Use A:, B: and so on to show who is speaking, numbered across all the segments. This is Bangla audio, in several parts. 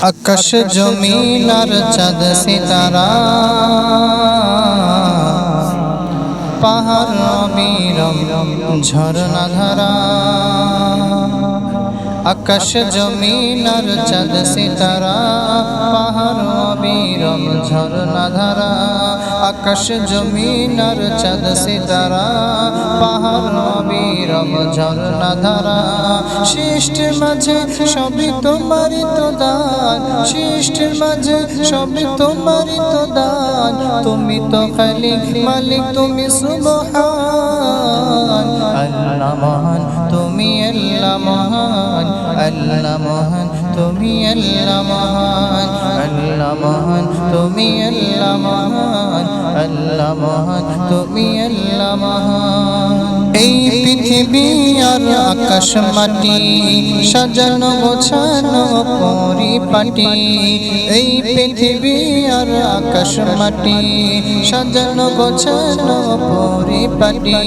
A: আকাশ জমিন আর চাঁদ সিতারা, পাহাড় অবিরম ঝরনা ধারা। আকাশ জমিন আর চাঁদ সিতারা, পাহাড় অবিরম ঝরনা ধারা। আকাশ জমিন আর চাঁদ সিতারা, পাহাড় অবিরম ঝরনা ধারা। সৃষ্টির মাঝে সবই তোমারই তো দান, সৃষ্টির মাঝে সবই তোমারই তো দান। তুমি তো খালিক মালিক, তুমি সুবহান। আল্লাহ মহান, তুমি আল্লাহ মহান। আল্লাহ মহান, তুমি আল্লাহ মহান। আল্লাহ মহান, তুমি আল্লাহ মহান। আল্লাহ মহান, তুমি আল্লাহ মহান। এই পৃথিবী আর আকাশ মাটি, সাজানো গোছানো পরিপাটি। এই পৃথিবী আর আকাশ মাটি, সাজানো গোছানো পরিপাটি।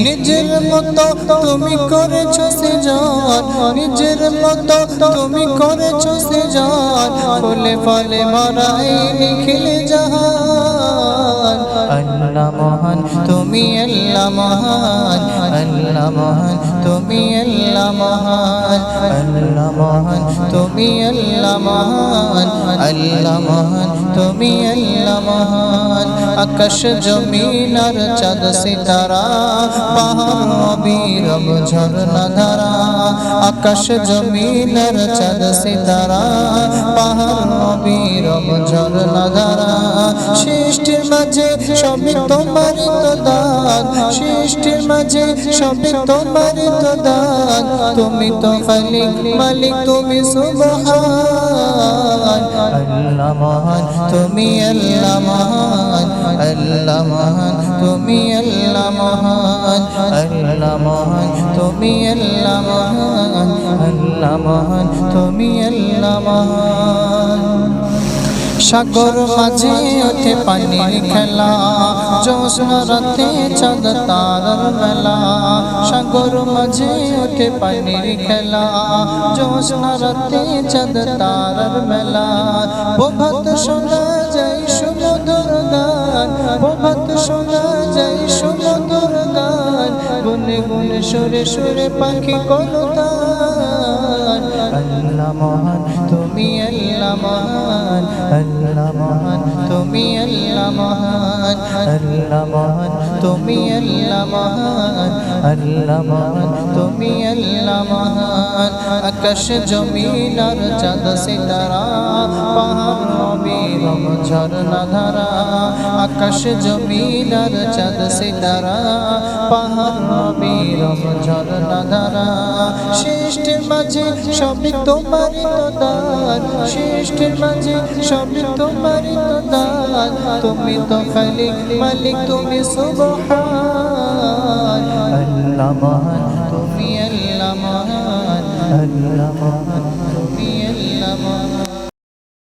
A: নিজের মতো তুমি করেছো সৃজন, নিজের মতো তুমি করেছো সৃজন। ফুলে ফলে ভরা এই নিখিল জাহান। আল্লাহ মহান, তুমি আল্লাহ মহান। আল্লাহ মহান, তুমি আল্লাহ মহান। আল্লাহ মহান, তুমি আল্লাহ মহান। আল্লাহ মহান, তুমি আল্লাহ মহান। আকাশ জমিন আর চাঁদ সিতারা, পাহাড় অবিরম ঝরনা ধারা। আকাশ জমিন আর চাঁদ সিতারা, পাহাড় অবিরম ঝরনা ধারা। সৃষ্টির মাঝে সবই তোমারই তো দান, সৃষ্টির মাঝে সবই তোমারই তো দান। তুমি তো খালিক মালিক, তুমি সুবহান। আল্লাহ মহান, তুমি আল্লাহ মহান। আল্লাহ মহান, তুমি আল্লাহ মহান। আল্লাহ মহান, তুমি আল্লাহ মহান। আল্লাহ মহান, তুমি আল্লাহ মহান। সাগর মাঝে ওঠে পানির খেলা, জ্যোৎস্না রাতে চাঁদ তারার মেলা। সাগর মাঝে ওঠে পানির খেলা, জ্যোৎস্না রাতে চাঁদ তারার মেলা। প্রভাত শোনা যায় সুমধুর গান, প্রভাত শোনা যায় সুমধুর গান। গুনে গুনে সুরে সুরে পাখি কলতান। আল্লাহ মহান, তুমি আল্লাহ মহান। আল্লাহ মহান, তুমি আল্লাহ মহান। আল্লাহ মহান, তুমি আল্লাহ মহান। আল্লাহ মহান, তুমি আল্লাহ মহান। আকাশ জমিন আর চাঁদ সিতারা, পাহাড় অবিরম ঝরনা ধারা। আকাশ জমিন আর চাঁদ সিতারা, পাহাড় অবিরম ঝরনা ধারা। সৃষ্টির মাঝে সবই তোমারই তো দান, সৃষ্টির মাঝে সবই তোমারই তো দান। তুমি তো খালিক মালিক, তুমি সুবহান। আল্লাহ